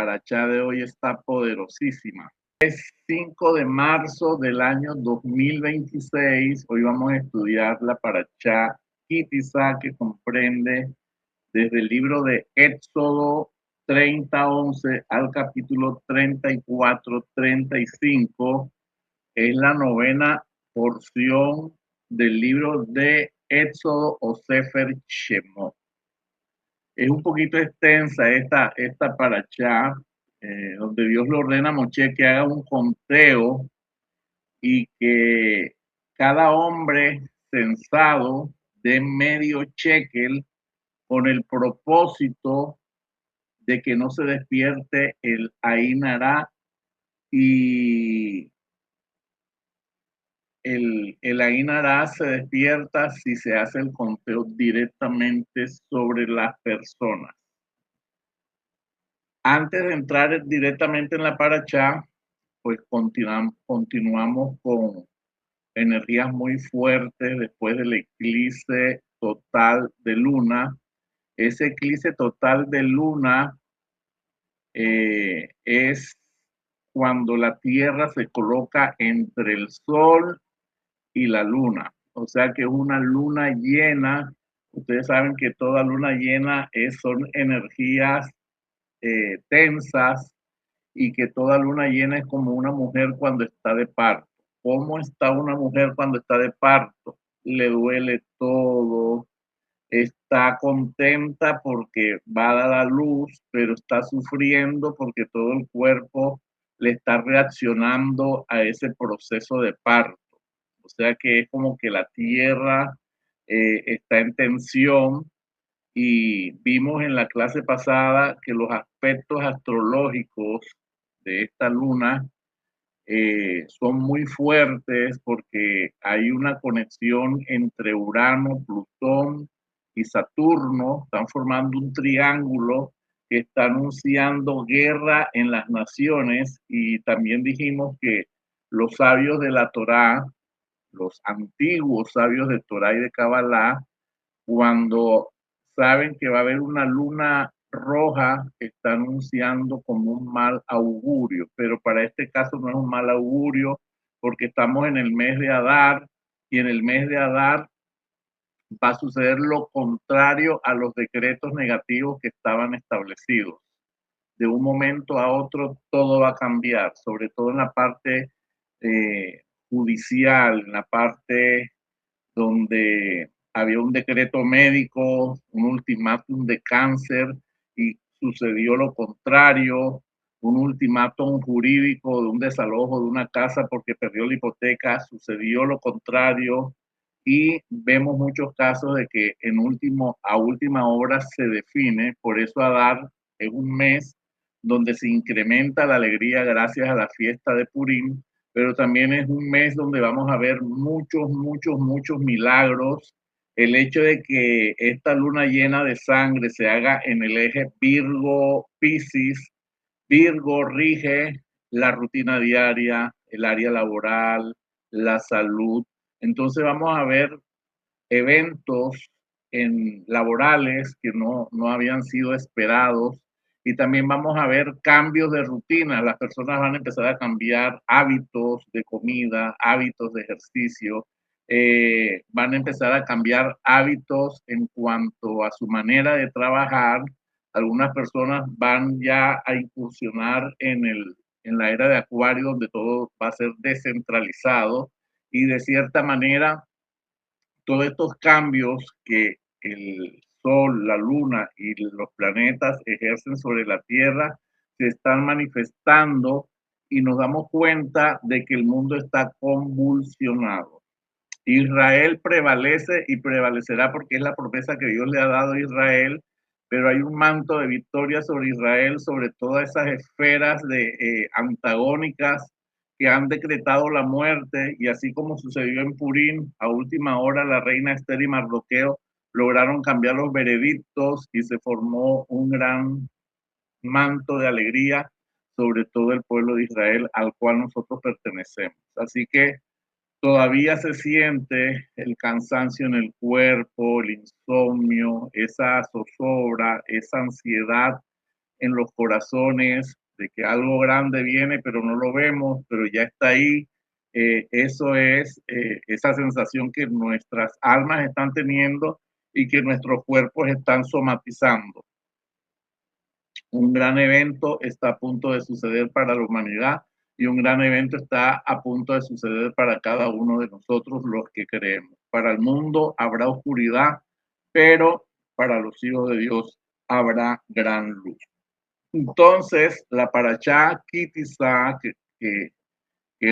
parachá de hoy está poderosísima. Es 5 de marzo del año 2026. Hoy vamos a estudiar la parachá Kitizá, que comprende desde el libro de Éxodo 30:11 al capítulo 34:35. Es la novena porción del libro de Éxodo o Sefer Shemot. Es un poquito extensa esta parachá, donde Dios le ordena a Moshe que haga un conteo y que cada hombre censado dé medio shekel con el propósito de que no se despierte el Ain Hará, y el Ain Hará se despierta si se hace el conteo directamente sobre las personas. Antes de entrar directamente en la parachá, pues continuamos con energías muy fuertes después del eclipse total de luna. Ese eclipse total de luna es cuando la Tierra se coloca entre el Sol y la Luna. O sea que es una luna llena. Ustedes saben que toda luna llena son energías tensas, y que toda luna llena es como una mujer cuando está de parto. ¿Cómo está una mujer cuando está de parto? Le duele todo, está contenta porque va a dar a luz, pero está sufriendo porque todo el cuerpo le está reaccionando a ese proceso de parto. O sea que es como que la tierra está en tensión, y vimos en la clase pasada que los aspectos astrológicos de esta luna son muy fuertes, porque hay una conexión entre Urano, Plutón y Saturno. Están formando un triángulo que está anunciando guerra en las naciones. Y también dijimos que los sabios de la Torá, los antiguos sabios de Torá y de Kabbalah, cuando saben que va a haber una luna roja, está anunciando como un mal augurio, pero para este caso no es un mal augurio, porque estamos en el mes de Adar, y en el mes de Adar va a suceder lo contrario a los decretos negativos que estaban establecidos. De un momento a otro todo va a cambiar, sobre todo en la parte judicial, en la parte donde había un decreto médico, un ultimátum de cáncer, y sucedió lo contrario, un ultimátum jurídico de un desalojo de una casa porque perdió la hipoteca, sucedió lo contrario. Y vemos muchos casos de que a última hora se define. Por eso Adar es un mes donde se incrementa la alegría gracias a la fiesta de Purim, pero también es un mes donde vamos a ver muchos milagros. El hecho de que esta luna llena de sangre se haga en el eje Virgo-Piscis. Virgo rige la rutina diaria, el área laboral, la salud. Entonces vamos a ver eventos laborales que no habían sido esperados, y también vamos a ver cambios de rutina. Las personas van a empezar a cambiar hábitos de comida, hábitos de ejercicio, van a empezar a cambiar hábitos en cuanto a su manera de trabajar. Algunas personas van ya a incursionar en la era de Acuario, donde todo va a ser descentralizado, y de cierta manera todos estos cambios que el Sol, la Luna y los planetas ejercen sobre la Tierra se están manifestando, y nos damos cuenta de que el mundo está convulsionado. Israel prevalece y prevalecerá porque es la promesa que Dios le ha dado a Israel, pero hay un manto de victoria sobre Israel, sobre todas esas esferas antagónicas que han decretado la muerte. Y así como sucedió en Purim, a última hora la reina Esther y Mardoqueo lograron cambiar los veredictos, y se formó un gran manto de alegría sobre todo el pueblo de Israel, al cual nosotros pertenecemos. Así que todavía se siente el cansancio en el cuerpo, el insomnio, esa zozobra, esa ansiedad en los corazones, de que algo grande viene, pero no lo vemos, pero ya está ahí. Eso es esa sensación que nuestras almas están teniendo y que nuestros cuerpos están somatizando. Un gran evento está a punto de suceder para la humanidad y un gran evento está a punto de suceder para cada uno de nosotros los que creemos. Para el mundo habrá oscuridad, pero para los hijos de Dios habrá gran luz. Entonces, la Parashá Kitizá, que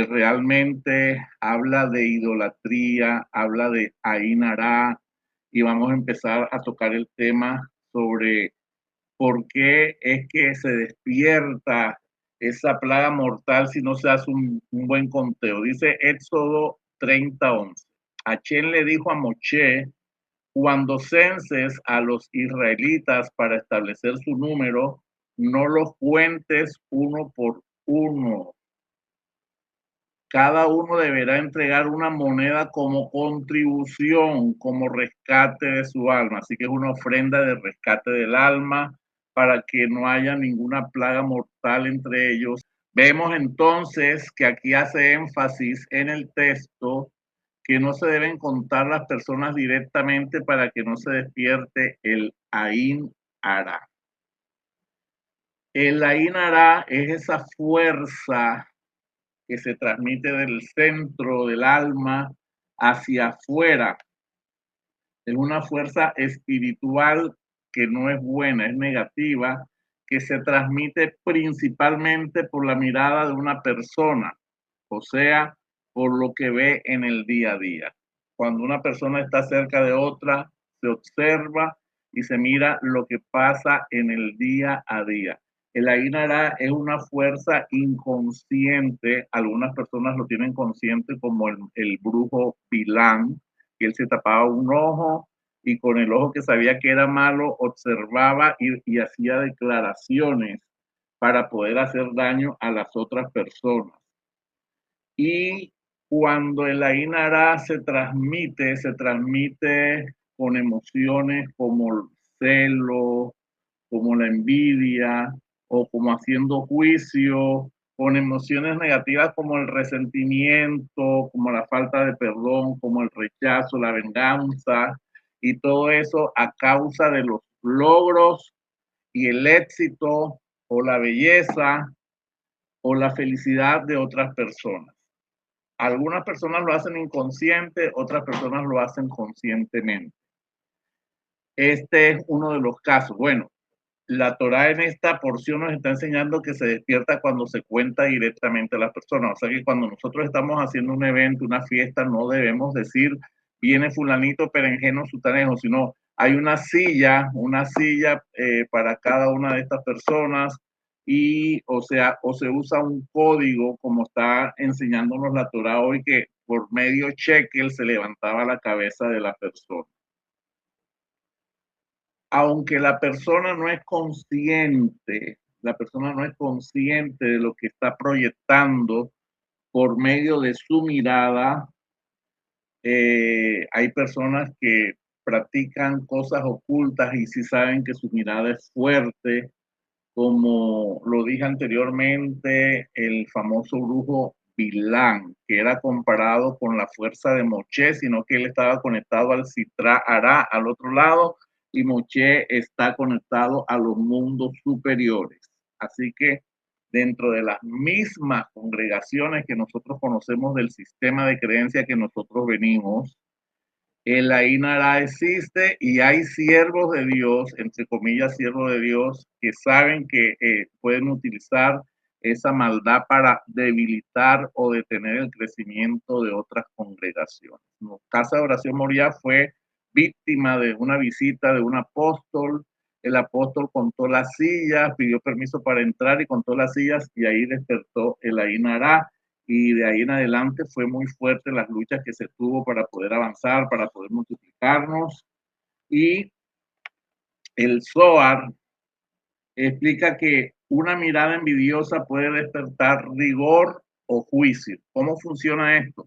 realmente habla de idolatría, habla de Ainara, y vamos a empezar a tocar el tema sobre por qué es que se despierta esa plaga mortal si no se hace un buen conteo. Dice Éxodo 30:11. Hachén le dijo a Moche, cuando censes a los israelitas para establecer su número, no los cuentes uno por uno. Cada uno deberá entregar una moneda como contribución, como rescate de su alma. Así que es una ofrenda de rescate del alma para que no haya ninguna plaga mortal entre ellos. Vemos entonces que aquí hace énfasis en el texto que no se deben contar las personas directamente para que no se despierte el Ain Ara. El Ain Ara es esa fuerza que se transmite del centro del alma hacia afuera. Es una fuerza espiritual que no es buena, es negativa, que se transmite principalmente por la mirada de una persona, o sea, por lo que ve en el día a día. Cuando una persona está cerca de otra, se observa y se mira lo que pasa en el día a día. El Ainara es una fuerza inconsciente, algunas personas lo tienen consciente como el brujo Bilán, que él se tapaba un ojo y con el ojo que sabía que era malo observaba y hacía declaraciones para poder hacer daño a las otras personas. Y cuando el Ainara se transmite con emociones como el celo, como la envidia o como haciendo juicio, con emociones negativas como el resentimiento, como la falta de perdón, como el rechazo, la venganza, y todo eso a causa de los logros y el éxito o la belleza o la felicidad de otras personas. Algunas personas lo hacen inconsciente, otras personas lo hacen conscientemente. Este es uno de los casos. Bueno, la Torah en esta porción nos está enseñando que se despierta cuando se cuenta directamente a las personas. O sea que cuando nosotros estamos haciendo un evento, una fiesta, no debemos decir viene fulanito, perengeno, sutanejo, sino hay una silla para cada una de estas personas y, o sea, o se usa un código como está enseñándonos la Torah hoy que por medio shekel se levantaba la cabeza de la persona. Aunque la persona no es consciente de lo que está proyectando por medio de su mirada, hay personas que practican cosas ocultas y sí saben que su mirada es fuerte, como lo dije anteriormente, el famoso brujo Bilán, que era comparado con la fuerza de Moche, sino que él estaba conectado al Sitra Ará, al otro lado, y Moche está conectado a los mundos superiores. Así que dentro de las mismas congregaciones que nosotros conocemos del sistema de creencia que nosotros venimos, el Ainara existe y hay siervos de Dios, entre comillas, siervos de Dios, que saben que pueden utilizar esa maldad para debilitar o detener el crecimiento de otras congregaciones. Casa de Oración Moriah fue víctima de una visita de un apóstol. El apóstol contó las sillas, pidió permiso para entrar y contó las sillas y ahí despertó el Ainara y de ahí en adelante fue muy fuerte las luchas que se tuvo para poder avanzar, para poder multiplicarnos. Y el Zohar explica que una mirada envidiosa puede despertar rigor o juicio. ¿Cómo funciona esto?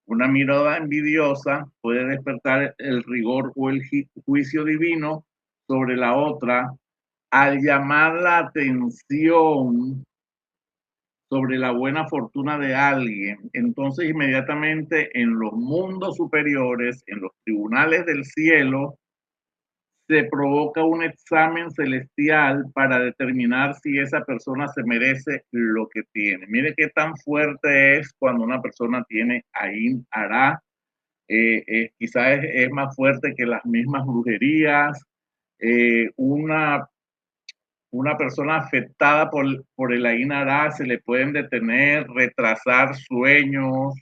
Una mirada envidiosa puede despertar el rigor o el juicio divino sobre la otra al llamar la atención sobre la buena fortuna de alguien, entonces inmediatamente en los mundos superiores, en los tribunales del cielo, se provoca un examen celestial para determinar si esa persona se merece lo que tiene. Mire qué tan fuerte es cuando una persona tiene Ain Ara. Quizás es más fuerte que las mismas brujerías. Eh, una una persona afectada por el Ainara se le pueden detener, retrasar sueños,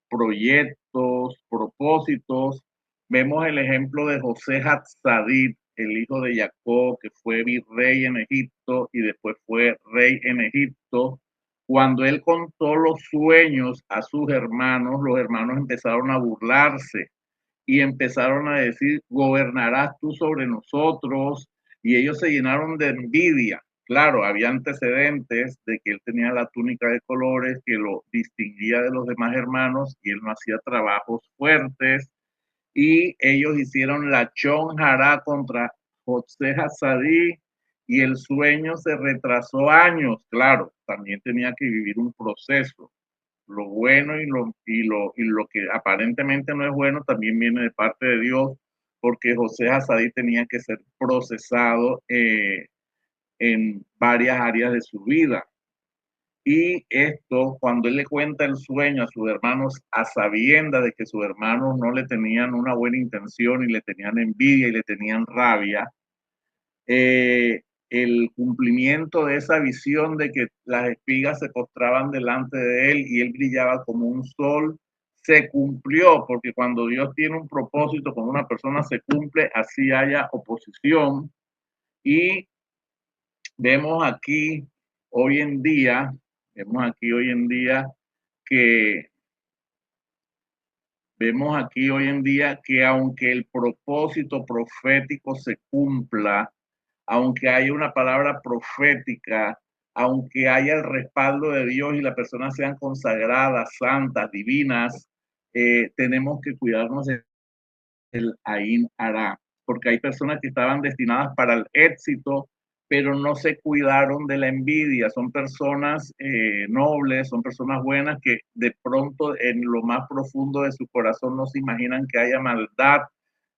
proyectos, propósitos. Vemos el ejemplo de José Hatzadit, el hijo de Jacob, que fue virrey en Egipto y después fue rey en Egipto. Cuando él contó los sueños a sus hermanos, los hermanos empezaron a burlarse y empezaron a decir, gobernarás tú sobre nosotros, y ellos se llenaron de envidia. Claro, había antecedentes de que él tenía la túnica de colores que lo distinguía de los demás hermanos y él no hacía trabajos fuertes, y ellos hicieron la chonjara contra José Hassadí y el sueño se retrasó años. Claro, también tenía que vivir un proceso. Lo bueno y lo que aparentemente no es bueno también viene de parte de Dios, porque José Hasadí tenía que ser procesado en varias áreas de su vida. Y esto, cuando él le cuenta el sueño a sus hermanos, a sabienda de que sus hermanos no le tenían una buena intención y le tenían envidia y le tenían rabia, eh, el cumplimiento de esa visión de que las espigas se postraban delante de él y él brillaba como un sol, se cumplió, porque cuando Dios tiene un propósito con una persona se cumple, así haya oposición. Y vemos aquí hoy en día, vemos aquí hoy en día que vemos aquí hoy en día que aunque el propósito profético se cumpla, aunque haya una palabra profética, aunque haya el respaldo de Dios y las personas sean consagradas, santas, divinas, tenemos que cuidarnos del Ain Ara, porque hay personas que estaban destinadas para el éxito, pero no se cuidaron de la envidia. Son personas nobles, son personas buenas que de pronto en lo más profundo de su corazón no se imaginan que haya maldad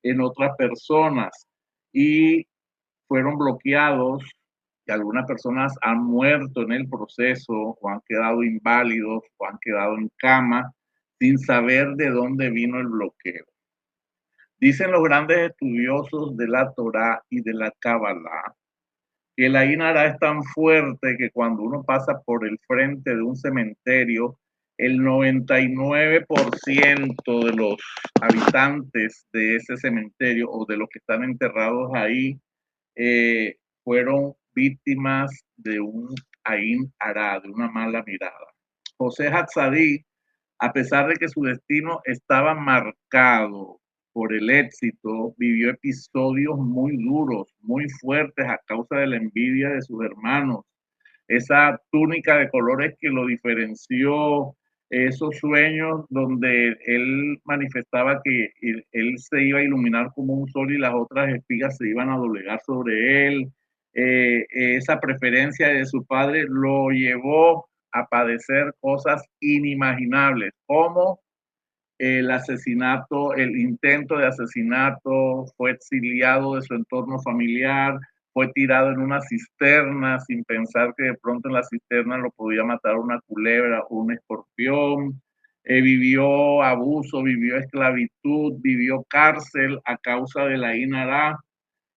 en otras personas y fueron bloqueados y algunas personas han muerto en el proceso o han quedado inválidos o han quedado en cama sin saber de dónde vino el bloqueo. Dicen los grandes estudiosos de la Torá y de la Kabbalah que la Inara es tan fuerte que cuando uno pasa por el frente de un cementerio, el 99% de los habitantes de ese cementerio o de los que están enterrados ahí fueron víctimas de un Ain Ara, de una mala mirada. José Hatzadí, a pesar de que su destino estaba marcado por el éxito, vivió episodios muy duros, muy fuertes a causa de la envidia de sus hermanos. Esa túnica de colores que lo diferenció, esos sueños donde él manifestaba que él se iba a iluminar como un sol y las otras espigas se iban a doblegar sobre él. Esa preferencia de su padre lo llevó a padecer cosas inimaginables, como el asesinato, el intento de asesinato, fue exiliado de su entorno familiar, fue tirado en una cisterna sin pensar que de pronto en la cisterna lo podía matar una culebra o un escorpión, vivió abuso, vivió esclavitud, vivió cárcel a causa de la Inara.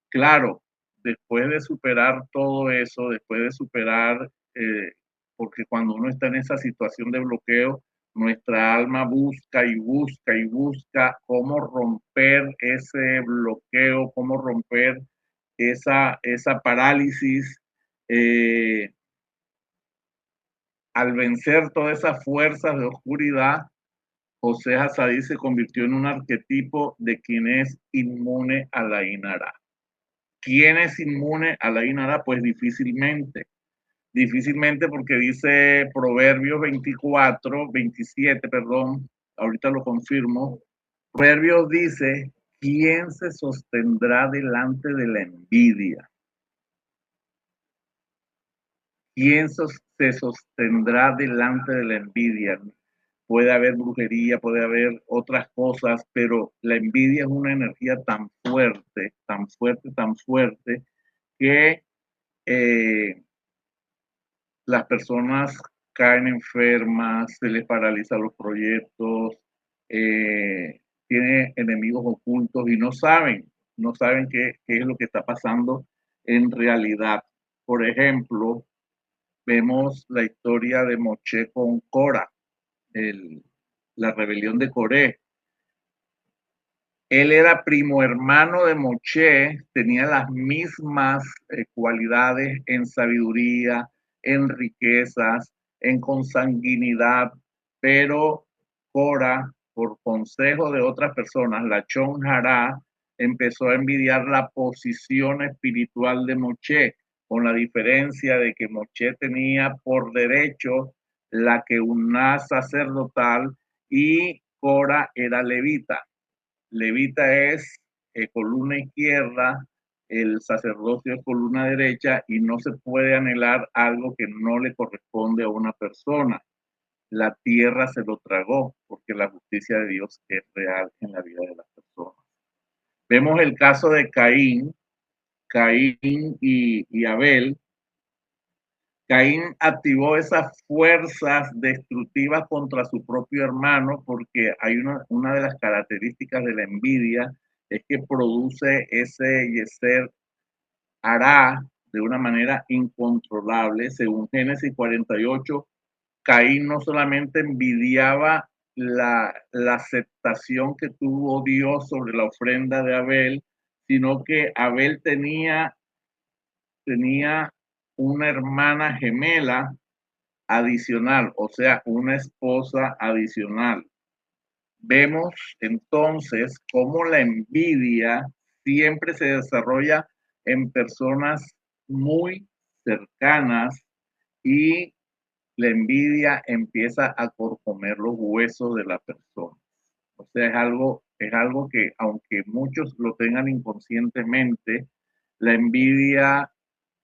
Claro, después de superar todo eso, después de superar, porque cuando uno está en esa situación de bloqueo, nuestra alma busca y busca y busca cómo romper ese bloqueo, cómo romper esa parálisis. eh, Al vencer todas esas fuerzas de oscuridad, José Hasadí se convirtió en un arquetipo de quien es inmune a la Inara. ¿Quién es inmune a la Inara? Pues difícilmente. Difícilmente porque dice Proverbios 24, 27, perdón, ahorita lo confirmo. Proverbios dice, ¿quién se sostendrá delante de la envidia? ¿quién se sostendrá delante de la envidia? Puede haber brujería, puede haber otras cosas, pero la envidia es una energía tan fuerte, tan fuerte, tan fuerte, que las personas caen enfermas, se les paralizan los proyectos, tienen enemigos ocultos y no saben qué es lo que está pasando en realidad. Por ejemplo, vemos la historia de Moshe con Cora, la rebelión de Coré. Él era primo hermano de Moshe, tenía las mismas cualidades en sabiduría, en riquezas, en consanguinidad, pero Cora, por consejo de otras personas, la Chon Hará, empezó a envidiar la posición espiritual de Moshe, con la diferencia de que Moshe tenía por derecho la que una sacerdotal y Cora era levita. Levita es columna izquierda, el sacerdocio es columna derecha y no se puede anhelar algo que no le corresponde a una persona. La tierra se lo tragó porque la justicia de Dios es real en la vida de las personas. Vemos el caso de Caín y Abel. Caín activó esas fuerzas destructivas contra su propio hermano porque hay una de las características de la envidia es que produce ese yeser hará de una manera incontrolable. Según Génesis 48, Caín no solamente envidiaba la aceptación que tuvo Dios sobre la ofrenda de Abel, sino que Abel tenía una hermana gemela adicional, o sea, una esposa adicional. Vemos entonces cómo la envidia siempre se desarrolla en personas muy cercanas y la envidia empieza a corcomer los huesos de la persona. O sea, es algo que aunque muchos lo tengan inconscientemente, la envidia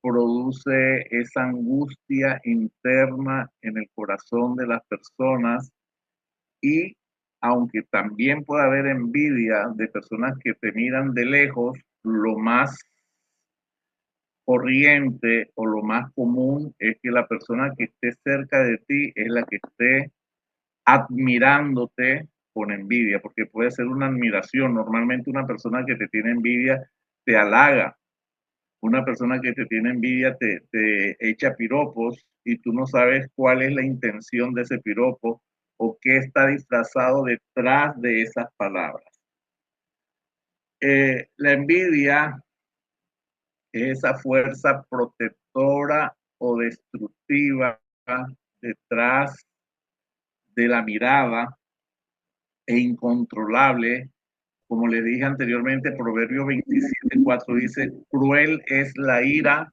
produce esa angustia interna en el corazón de las personas y aunque también puede haber envidia de personas que te miran de lejos, lo más corriente o lo más común es que la persona que esté cerca de ti es la que esté admirándote con envidia, porque puede ser una admiración. Normalmente una persona que te tiene envidia te halaga, una persona que te tiene envidia te echa piropos y tú no sabes cuál es la intención de ese piropo o qué está disfrazado detrás de esas palabras. La envidia es esa fuerza protectora o destructiva detrás de la mirada e incontrolable. Como le dije anteriormente, Proverbios 27:4 dice, cruel es la ira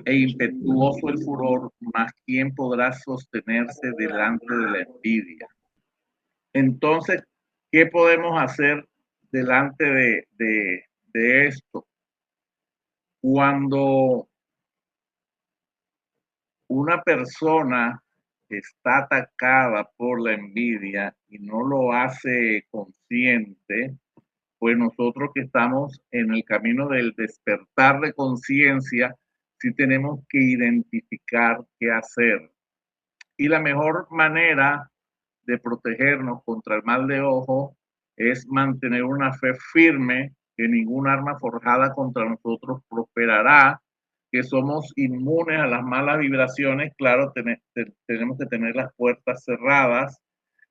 e impetuoso el furor, mas ¿quién podrá sostenerse delante de la envidia? Entonces, ¿qué podemos hacer delante de esto? Cuando una persona está atacada por la envidia y no lo hace consciente, pues nosotros que estamos en el camino del despertar de conciencia, sí tenemos que identificar qué hacer. Y la mejor manera de protegernos contra el mal de ojo es mantener una fe firme que ningún arma forjada contra nosotros prosperará, que somos inmunes a las malas vibraciones. Claro, tenemos que tener las puertas cerradas.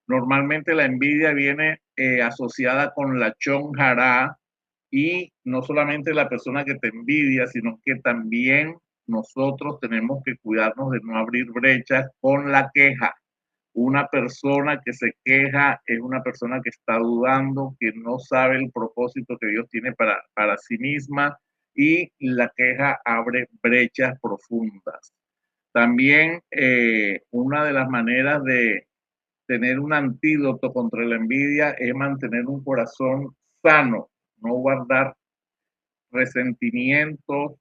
Normalmente la envidia viene asociada con la chonjara y no solamente la persona que te envidia, sino que también nosotros tenemos que cuidarnos de no abrir brechas con la queja. Una persona que se queja es una persona que está dudando, que no sabe el propósito que Dios tiene para sí misma y la queja abre brechas profundas. También una de las maneras de tener un antídoto contra la envidia es mantener un corazón sano, no guardar resentimientos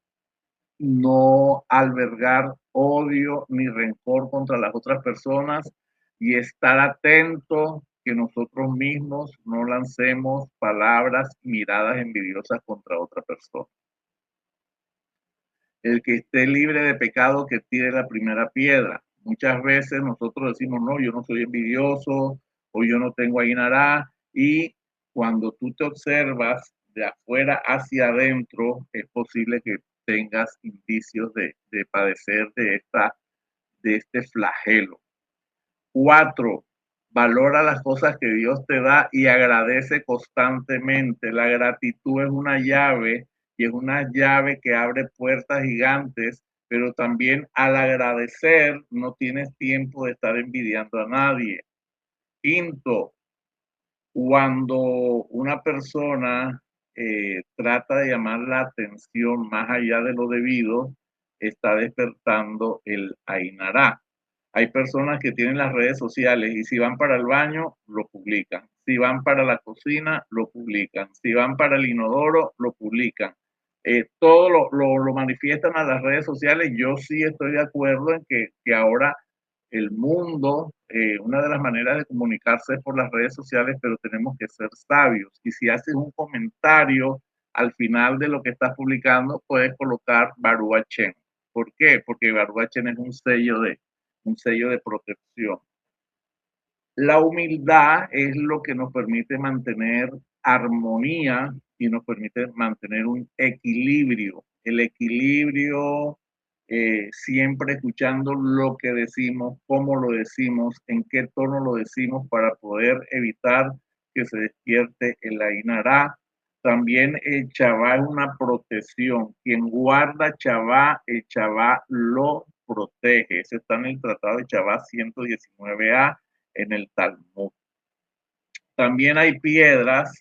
no albergar odio ni rencor contra las otras personas y estar atento que nosotros mismos no lancemos palabras y miradas envidiosas contra otra persona. El que esté libre de pecado que tire la primera piedra. Muchas veces nosotros decimos, no, yo no soy envidioso o yo no tengo ainará, y cuando tú te observas de afuera hacia adentro, es posible que tengas indicios de padecer de este flagelo. 4, valora las cosas que Dios te da y agradece constantemente. La gratitud es una llave y es una llave que abre puertas gigantes, pero también al agradecer no tienes tiempo de estar envidiando a nadie. 5, cuando una persona trata de llamar la atención más allá de lo debido, está despertando el Ainará. Hay personas que tienen las redes sociales y si van para el baño, lo publican. Si van para la cocina, lo publican. Si van para el inodoro, lo publican. Todo lo manifiestan a las redes sociales. Yo sí estoy de acuerdo en que ahora el mundo, una de las maneras de comunicarse es por las redes sociales, pero tenemos que ser sabios. Y si haces un comentario al final de lo que estás publicando, puedes colocar Baruch Hashem. ¿Por qué? Porque Baruch Hashem es un sello de protección. La humildad es lo que nos permite mantener armonía y nos permite mantener un equilibrio. El equilibrio, siempre escuchando lo que decimos, cómo lo decimos, en qué tono lo decimos para poder evitar que se despierte el Ainará. También el Shabbat es una protección. Quien guarda Shabbat, el Shabbat lo protege. Eso está en el Tratado de Shabbat 119a en el Talmud. También hay piedras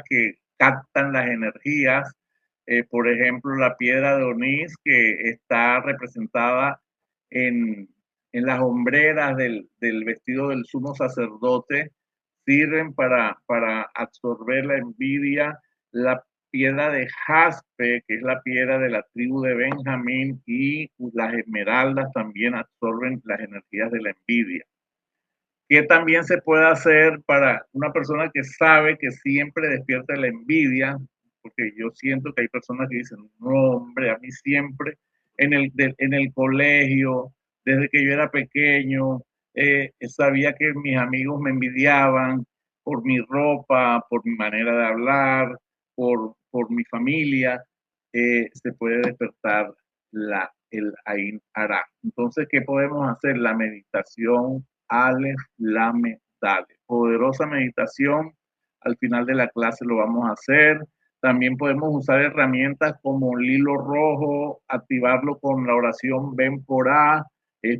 que captan las energías, por ejemplo, la piedra de Onís que está representada en, en las hombreras del vestido del sumo sacerdote, sirven para absorber la envidia. La piedra de jaspe, que es la piedra de la tribu de Benjamín, y las esmeraldas también absorben las energías de la envidia. ¿Qué también se puede hacer para una persona que sabe que siempre despierta la envidia? Porque yo siento que hay personas que dicen, no, hombre, a mí siempre en el colegio, desde que yo era pequeño, sabía que mis amigos me envidiaban por mi ropa, por mi manera de hablar, por mi familia. Se puede despertar el Ain Ara. Entonces, ¿qué podemos hacer? La meditación Aleph, Lame, Dale. Poderosa meditación. Al final de la clase lo vamos a hacer. También podemos usar herramientas como el hilo rojo, activarlo con la oración Ven por A. Es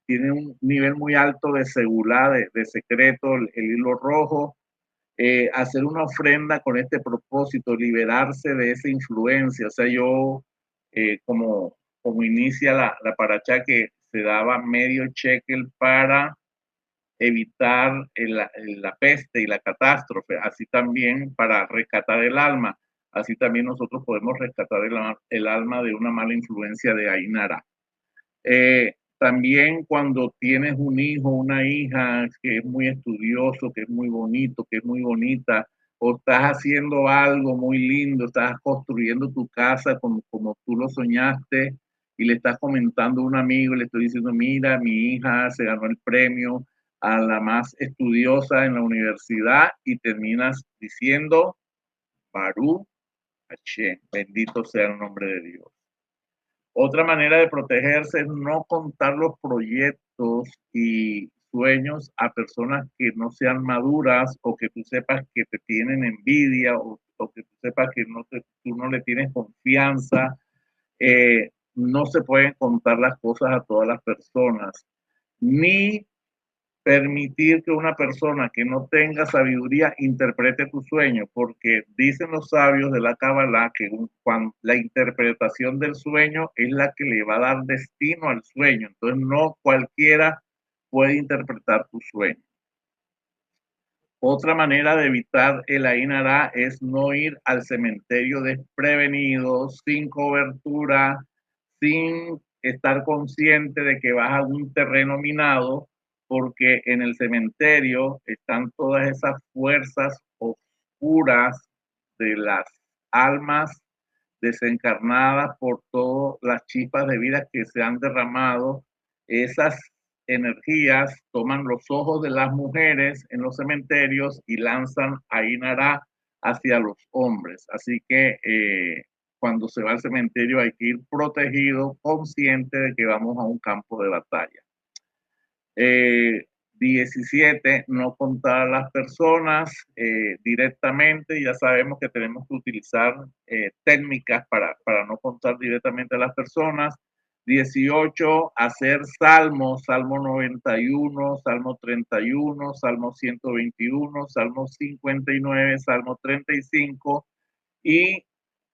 tiene un nivel muy alto de seguridad, de secreto, el hilo rojo. Hacer una ofrenda con este propósito, liberarse de esa influencia. O sea, yo, como inicia la paracha que se daba medio shekel para evitar la peste y la catástrofe, así también para rescatar el alma, así también nosotros podemos rescatar el alma de una mala influencia de Ainara. También cuando tienes un hijo, una hija que es muy estudioso, que es muy bonito, que es muy bonita, o estás haciendo algo muy lindo, estás construyendo tu casa como tú lo soñaste y le estás comentando a un amigo, le estoy diciendo, mira, mi hija se ganó el premio a la más estudiosa en la universidad y terminas diciendo, Baruch Hashem, bendito sea el nombre de Dios. Otra manera de protegerse es no contar los proyectos y sueños a personas que no sean maduras o que tú sepas que te tienen envidia o que tú sepas que tú no le tienes confianza. No se pueden contar las cosas a todas las personas, ni permitir que una persona que no tenga sabiduría interprete tu sueño, porque dicen los sabios de la Kabbalah que la interpretación del sueño es la que le va a dar destino al sueño. Entonces no cualquiera puede interpretar tu sueño. Otra manera de evitar el Ain Ara es no ir al cementerio desprevenido, sin cobertura, sin estar consciente de que vas a un terreno minado, porque en el cementerio están todas esas fuerzas oscuras de las almas desencarnadas por todas las chispas de vida que se han derramado. Esas energías toman los ojos de las mujeres en los cementerios y lanzan a Inara hacia los hombres. Así que cuando se va al cementerio hay que ir protegido, consciente de que vamos a un campo de batalla. 17, no contar a las personas directamente. Ya sabemos que tenemos que utilizar técnicas para no contar directamente a las personas. 18, hacer salmos, Salmo 91, Salmo 31, Salmo 121, Salmo 59, Salmo 35. Y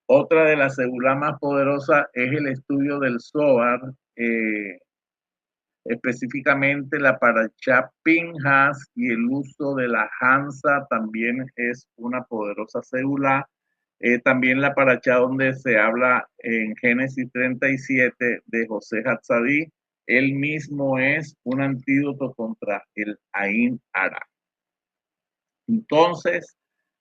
otra de las segulas más poderosas es el estudio del Zohar, específicamente la Parashá Pinjas, y el uso de la Hansa también es una poderosa célula. También la Parashá donde se habla en Génesis 37 de José Hatzadí, él mismo es un antídoto contra el Ain Ara. Entonces,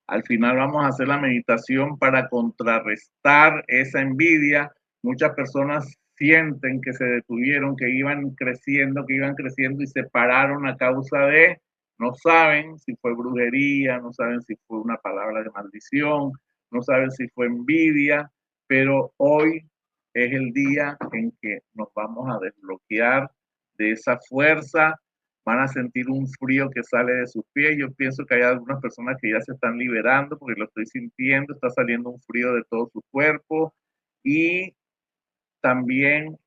al final vamos a hacer la meditación para contrarrestar esa envidia. Muchas personas sienten que se detuvieron, que iban creciendo y se pararon a causa de, no saben si fue brujería, no saben si fue una palabra de maldición, no saben si fue envidia, pero hoy es el día en que nos vamos a desbloquear de esa fuerza. Van a sentir un frío que sale de sus pies. Yo pienso que hay algunas personas que ya se están liberando porque lo estoy sintiendo, está saliendo un frío de todo su cuerpo. Y también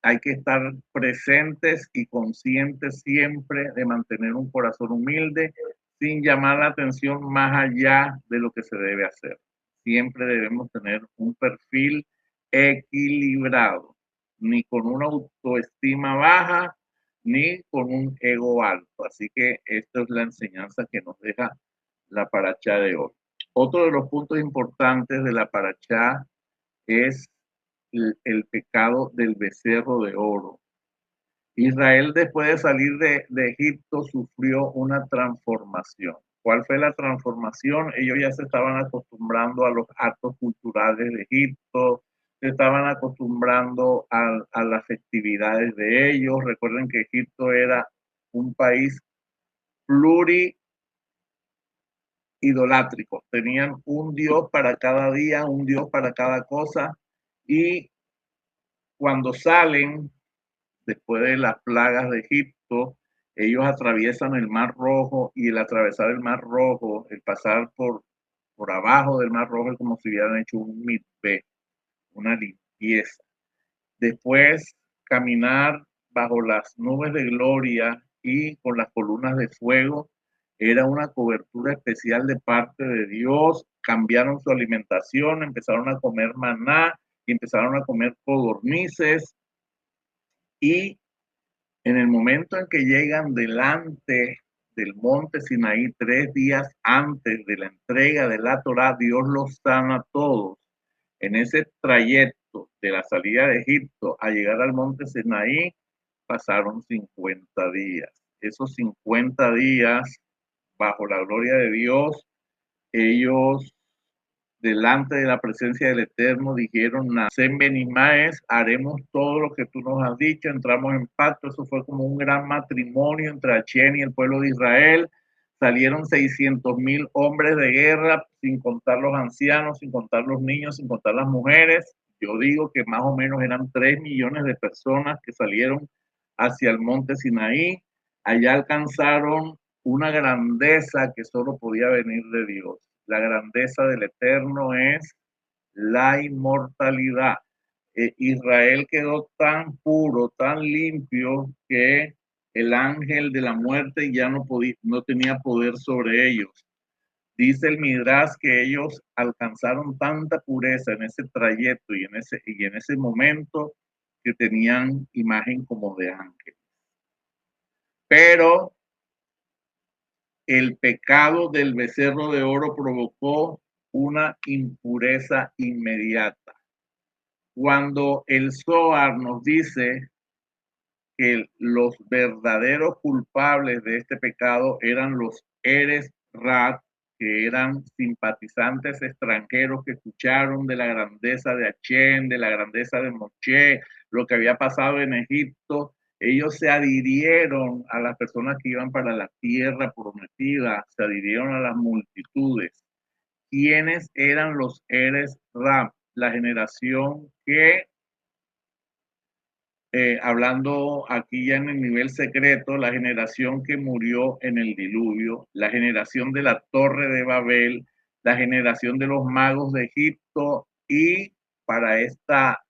hay que estar presentes y conscientes siempre de mantener un corazón humilde sin llamar la atención más allá de lo que se debe hacer. Siempre debemos tener un perfil equilibrado, ni con una autoestima baja, ni con un ego alto. Así que esta es la enseñanza que nos deja la paracha de hoy. Otro de los puntos importantes de la paracha es el pecado del becerro de oro. Israel, después de salir de Egipto, sufrió una transformación. ¿Cuál fue la transformación? Ellos ya se estaban acostumbrando a los actos culturales de Egipto, se estaban acostumbrando a las festividades de ellos. Recuerden que Egipto era un país pluriidolátrico. Tenían un dios para cada día, un dios para cada cosa. Y cuando salen después de las plagas de Egipto, ellos atraviesan el Mar Rojo, y el atravesar el Mar Rojo, el pasar por abajo del Mar Rojo, es como si hubieran hecho un mikveh, una limpieza. Después, caminar bajo las nubes de gloria y con las columnas de fuego era una cobertura especial de parte de Dios. Cambiaron su alimentación, empezaron a comer maná y empezaron a comer codornices. Y en el momento en que llegan delante del monte Sinaí, 3 días antes de la entrega de la Torá, Dios los sana a todos. En ese trayecto de la salida de Egipto a llegar al monte Sinaí, pasaron 50 días. Esos 50 días, bajo la gloria de Dios, ellos delante de la presencia del Eterno dijeron: Nacen Benimías, haremos todo lo que tú nos has dicho. Entramos en pacto. Eso fue como un gran matrimonio entre Achén y el pueblo de Israel. Salieron 600,000 hombres de guerra, sin contar los ancianos, sin contar los niños, sin contar las mujeres. Yo digo que más o menos eran 3 millones de personas que salieron hacia el monte Sinaí. Allá alcanzaron una grandeza que solo podía venir de Dios. La grandeza del Eterno es la inmortalidad. Israel quedó tan puro, tan limpio, que el ángel de la muerte ya no tenía poder sobre ellos. Dice el Midrash que ellos alcanzaron tanta pureza en ese trayecto y en ese momento, que tenían imagen como de ángel. Pero el pecado del becerro de oro provocó una impureza inmediata. Cuando el Zohar nos dice que los verdaderos culpables de este pecado eran los Eres Rat, que eran simpatizantes extranjeros que escucharon de la grandeza de Hashem, de la grandeza de Moshe, lo que había pasado en Egipto. Ellos se adhirieron a las personas que iban para la tierra prometida, se adhirieron a las multitudes. ¿Quiénes eran los Eres Rat? La generación que hablando aquí ya en el nivel secreto, la generación que murió en el diluvio, la generación de la Torre de Babel, la generación de los magos de Egipto y para esta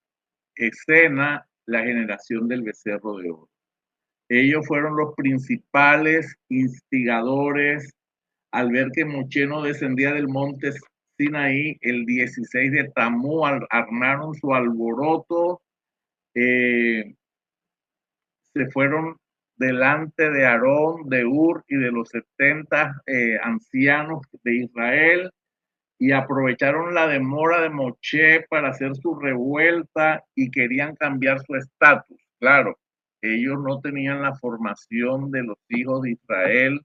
escena, la generación del becerro de oro. Ellos fueron los principales instigadores al ver que Moshe no descendía del monte Sinaí el 16 de Tamú, armaron su alboroto. Se fueron delante de Aarón, de Ur y de los 70 ancianos de Israel y aprovecharon la demora de Moshe para hacer su revuelta y querían cambiar su estatus. Claro, ellos no tenían la formación de los hijos de Israel,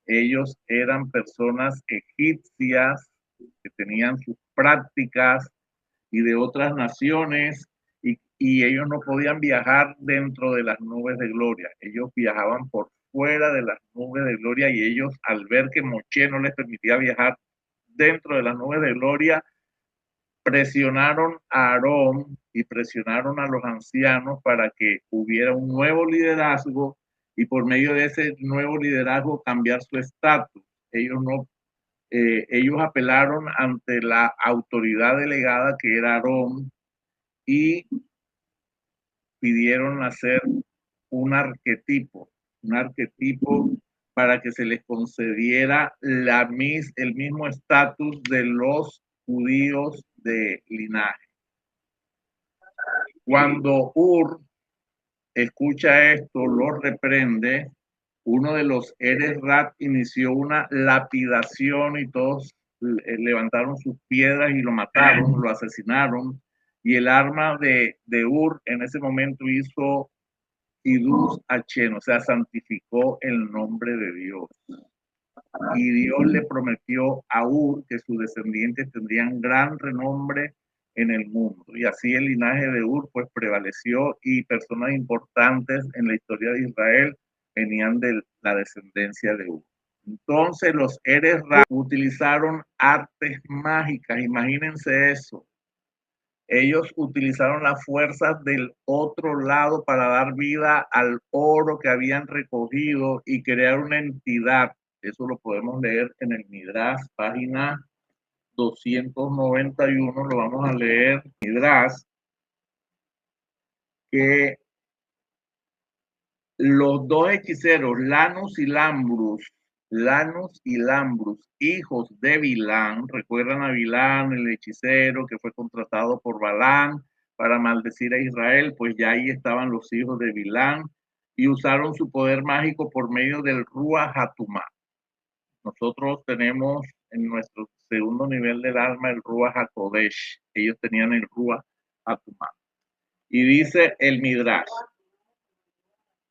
ellos eran personas egipcias que tenían sus prácticas y de otras naciones y ellos no podían viajar dentro de las nubes de gloria, ellos viajaban por fuera de las nubes de gloria y ellos al ver que Moshe no les permitía viajar dentro de las nubes de gloria, presionaron a Aarón y presionaron a los ancianos para que hubiera un nuevo liderazgo y por medio de ese nuevo liderazgo cambiar su estatus. Ellos no ellos apelaron ante la autoridad delegada que era Aarón y pidieron hacer un arquetipo para que se les concediera el mismo estatus de los judíos de linaje. Cuando Ur escucha esto, lo reprende, uno de los Eres Rat inició una lapidación y todos levantaron sus piedras y lo mataron, lo asesinaron. Y el arma de Ur en ese momento hizo Kiddush Hashem, o sea, santificó el nombre de Dios. Y Dios le prometió a Ur que sus descendientes tendrían gran renombre en el mundo. Y así el linaje de Ur pues prevaleció y personas importantes en la historia de Israel venían de la descendencia de Ur. Entonces los Eres Ra utilizaron artes mágicas, imagínense eso. Ellos utilizaron las fuerzas del otro lado para dar vida al oro que habían recogido y crear una entidad. Eso lo podemos leer en el Midrash, página 291, lo vamos a leer. Midrash, que los dos hechiceros, Lanus y Lambrus, hijos de Bilán, recuerdan a Bilán, el hechicero que fue contratado por Balán para maldecir a Israel, pues ya ahí estaban los hijos de Bilán y usaron su poder mágico por medio del Ruach Hatumá. Nosotros tenemos en nuestro segundo nivel del alma el Ruach HaKodesh, ellos tenían el Ruach Hatumá. Y dice el Midrash,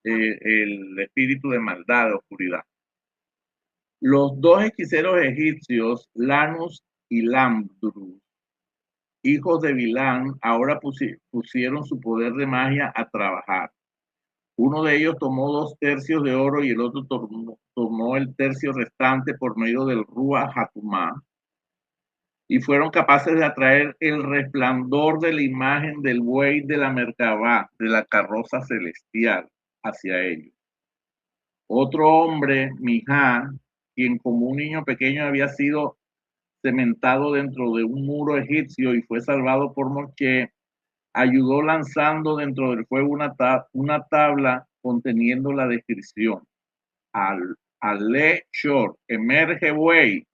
el espíritu de maldad, de oscuridad. Los dos hechiceros egipcios, Lanus y Lambrus, hijos de Bilán, ahora pusieron su poder de magia a trabajar. Uno de ellos tomó 2 tercios de oro y el otro tomó el tercio restante por medio del Ruach Hatumá y fueron capaces de atraer el resplandor de la imagen del buey de la Merkabá, de la carroza celestial, hacia ellos. Otro hombre, Mijá, quien como un niño pequeño había sido cementado dentro de un muro egipcio y fue salvado por Moshe, ayudó lanzando dentro del fuego una tabla conteniendo la descripción. Ale Shor, emerge buey.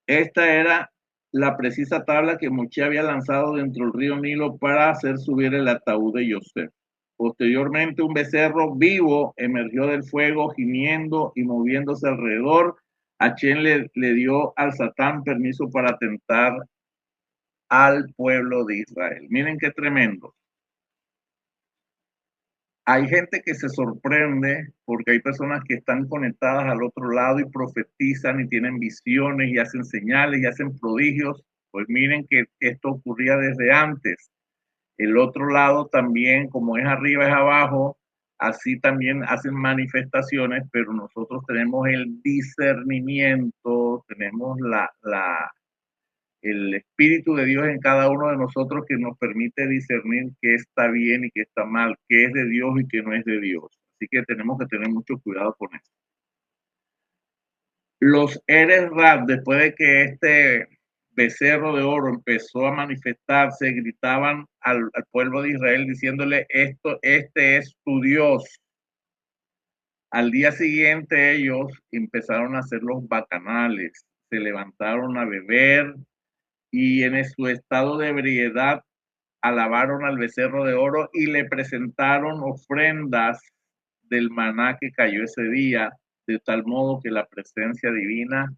Esta era la precisa tabla que Moshe había lanzado dentro del río Nilo para hacer subir el ataúd de Yosef. Posteriormente, un becerro vivo emergió del fuego, gimiendo y moviéndose alrededor, Hashem le dio al Satán permiso para tentar al pueblo de Israel. Miren qué tremendo. Hay gente que se sorprende porque hay personas que están conectadas al otro lado y profetizan y tienen visiones y hacen señales y hacen prodigios. Pues miren que esto ocurría desde antes. El otro lado también, como es arriba es abajo, así también hacen manifestaciones, pero nosotros tenemos el discernimiento, tenemos el Espíritu de Dios en cada uno de nosotros que nos permite discernir qué está bien y qué está mal, qué es de Dios y qué no es de Dios. Así que tenemos que tener mucho cuidado con eso. Los Eres Rab, después de que este becerro de oro empezó a manifestarse, gritaban al pueblo de Israel diciéndole, este es tu Dios. Al día siguiente ellos empezaron a hacer los bacanales, se levantaron a beber y en su estado de ebriedad alabaron al becerro de oro y le presentaron ofrendas del maná que cayó ese día, de tal modo que la presencia divina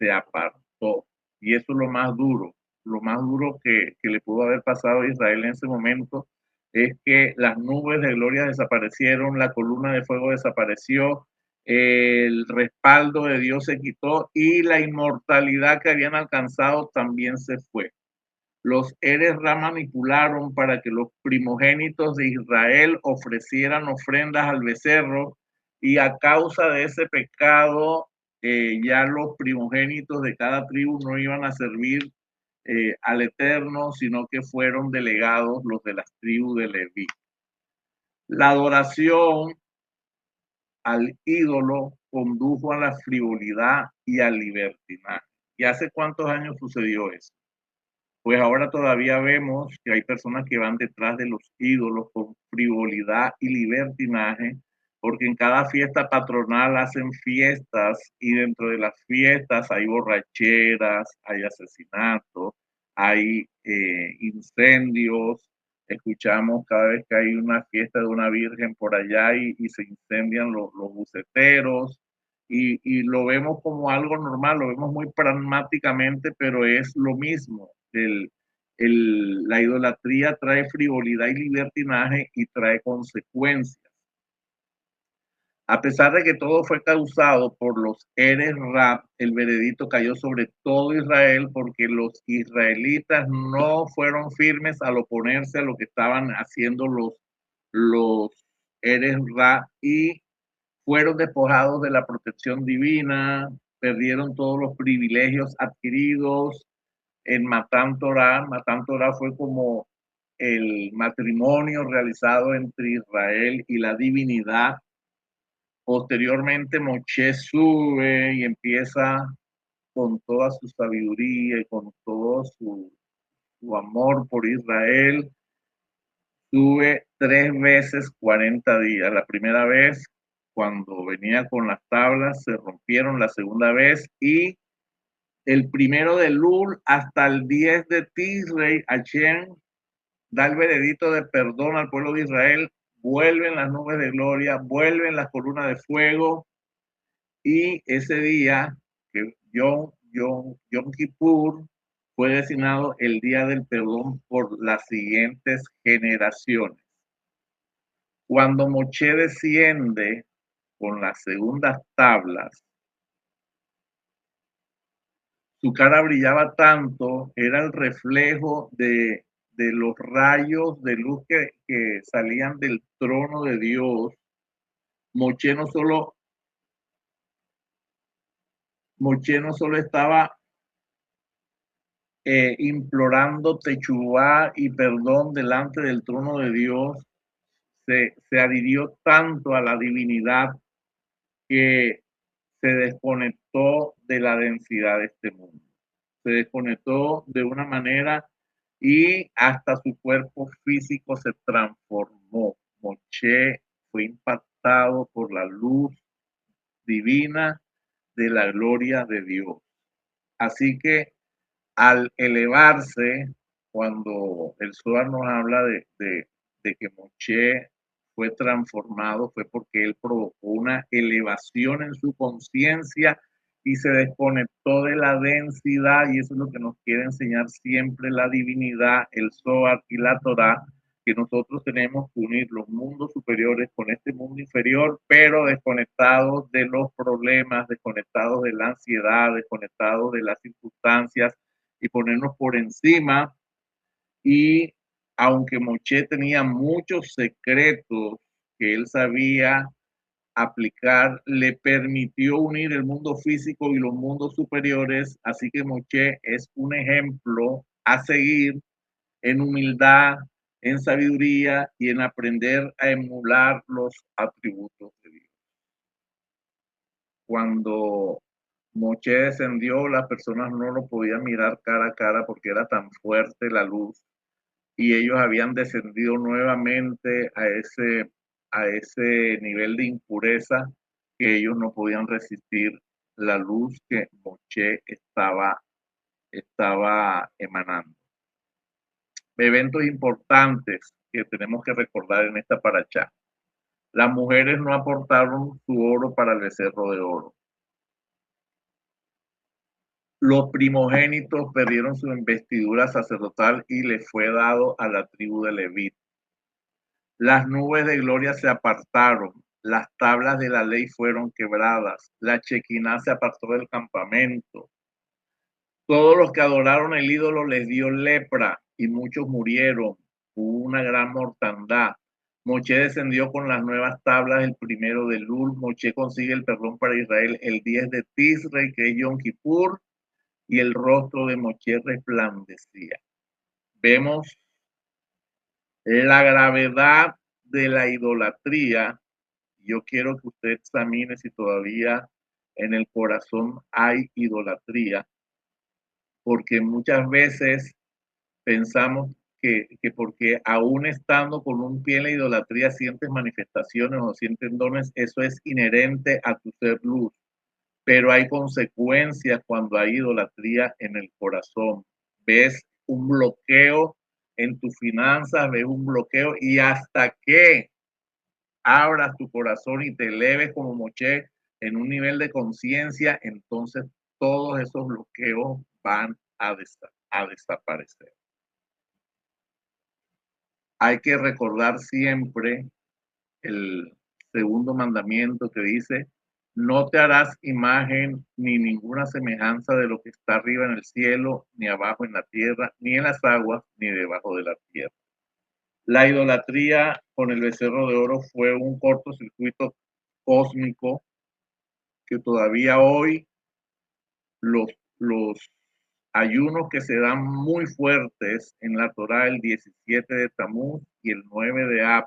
se apartó. Y eso es lo más duro que le pudo haber pasado a Israel en ese momento, es que las nubes de gloria desaparecieron, la columna de fuego desapareció, el respaldo de Dios se quitó y la inmortalidad que habían alcanzado también se fue. Los Eres Ra manipularon para que los primogénitos de Israel ofrecieran ofrendas al becerro y a causa de ese pecado ya los primogénitos de cada tribu no iban a servir al Eterno, sino que fueron delegados los de las tribus de Leví. La adoración al ídolo condujo a la frivolidad y al libertinaje. ¿Y hace cuántos años sucedió eso? Pues ahora todavía vemos que hay personas que van detrás de los ídolos con frivolidad y libertinaje, porque en cada fiesta patronal hacen fiestas y dentro de las fiestas hay borracheras, hay asesinatos, hay incendios. Escuchamos cada vez que hay una fiesta de una virgen por allá y se incendian los buceteros y lo vemos como algo normal, lo vemos muy pragmáticamente, pero es lo mismo. La idolatría trae frivolidad y libertinaje y trae consecuencias. A pesar de que todo fue causado por los Eres Rab, el veredicto cayó sobre todo Israel porque los israelitas no fueron firmes al oponerse a lo que estaban haciendo los Eres Rab y fueron despojados de la protección divina, perdieron todos los privilegios adquiridos en Matan Torah. Matan Torah fue como el matrimonio realizado entre Israel y la divinidad. Posteriormente Moshe sube y empieza con toda su sabiduría y con todo su amor por Israel. Sube 3 veces 40 días. La primera vez cuando venía con las tablas se rompieron, la segunda vez y el 1 de Lul hasta el 10 de Tisrei, Hashem da el veredicto de perdón al pueblo de Israel, vuelven las nubes de gloria, vuelven las columnas de fuego y ese día que Yom Kippur fue designado el día del perdón por las siguientes generaciones. Cuando Moshe desciende con las segundas tablas, su cara brillaba tanto, era el reflejo de los rayos de luz que salían del trono de Dios. Moshe no solo, Moshe no solo estaba implorando techubá y perdón delante del trono de Dios, se adhirió tanto a la divinidad que se desconectó de la densidad de este mundo. Se desconectó de una manera y hasta su cuerpo físico se transformó. Moshe fue impactado por la luz divina de la gloria de Dios. Así que al elevarse, cuando el Zohar nos habla de que Moshe fue transformado, fue porque él provocó una elevación en su conciencia y se desconectó de la densidad, y eso es lo que nos quiere enseñar siempre la divinidad, el Zohar y la Torá, que nosotros tenemos que unir los mundos superiores con este mundo inferior, pero desconectados de los problemas, desconectados de la ansiedad, desconectados de las circunstancias, y ponernos por encima. Y aunque Moshe tenía muchos secretos que él sabía aplicar, le permitió unir el mundo físico y los mundos superiores, así que Moshe es un ejemplo a seguir en humildad, en sabiduría y en aprender a emular los atributos de Dios. Cuando Moshe descendió, las personas no lo podían mirar cara a cara porque era tan fuerte la luz, y ellos habían descendido nuevamente a ese nivel de impureza que ellos no podían resistir la luz que Moshe estaba emanando. Eventos importantes que tenemos que recordar en esta paracha. Las mujeres no aportaron su oro para el becerro de oro. Los primogénitos perdieron su investidura sacerdotal y le fue dado a la tribu de Leví. Las nubes de gloria se apartaron, las tablas de la ley fueron quebradas, la Chequiná se apartó del campamento. Todos los que adoraron el ídolo les dio lepra y muchos murieron. Hubo una gran mortandad. Moshe descendió con las nuevas tablas el 1 de Lul. Moshe consigue el perdón para Israel el 10 de Tisrei, que es Yom Kippur, y el rostro de Moshe resplandecía. Vemos la gravedad de la idolatría. Yo quiero que usted examine si todavía en el corazón hay idolatría, porque muchas veces pensamos que porque aún estando con un pie en la idolatría sientes manifestaciones o sientes dones, eso es inherente a tu ser luz. Pero hay consecuencias cuando hay idolatría en el corazón. Ves un bloqueo en tus finanzas, ves un bloqueo, y hasta que abras tu corazón y te eleves como Moshe en un nivel de conciencia, entonces todos esos bloqueos van a desaparecer. Hay que recordar siempre el segundo mandamiento que dice: no te harás imagen ni ninguna semejanza de lo que está arriba en el cielo, ni abajo en la tierra, ni en las aguas, ni debajo de la tierra. La idolatría con el becerro de oro fue un cortocircuito cósmico que todavía hoy los ayunos que se dan muy fuertes en la Torá, el 17 de Tamuz y el 9 de Ab.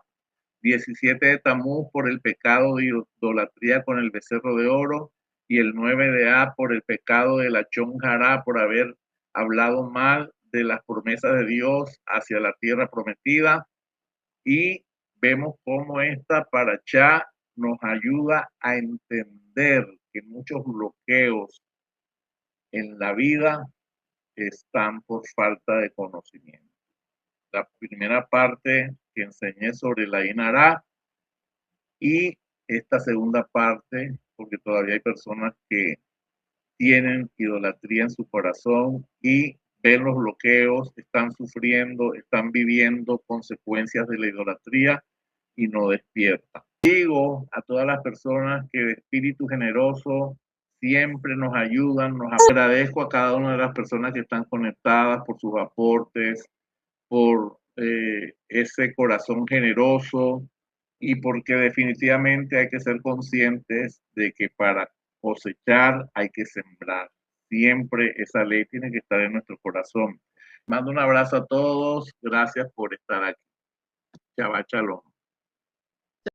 17 de Tamuz por el pecado de idolatría con el becerro de oro, y el 9 de Ab por el pecado de la Chon Jará, por haber hablado mal de las promesas de Dios hacia la tierra prometida. Y vemos cómo esta paracha nos ayuda a entender que muchos bloqueos en la vida están por falta de conocimiento. La primera parte que enseñé sobre la Inara, y esta segunda parte porque todavía hay personas que tienen idolatría en su corazón y ven los bloqueos, están sufriendo, están viviendo consecuencias de la idolatría y no despiertan. Digo a todas las personas que de espíritu generoso siempre nos ayudan, nos agradezco a cada una de las personas que están conectadas por sus aportes, por ese corazón generoso, y porque definitivamente hay que ser conscientes de que para cosechar hay que sembrar. Siempre esa ley tiene que estar en nuestro corazón. Mando un abrazo a todos. Gracias por estar aquí. Shabbat shalom.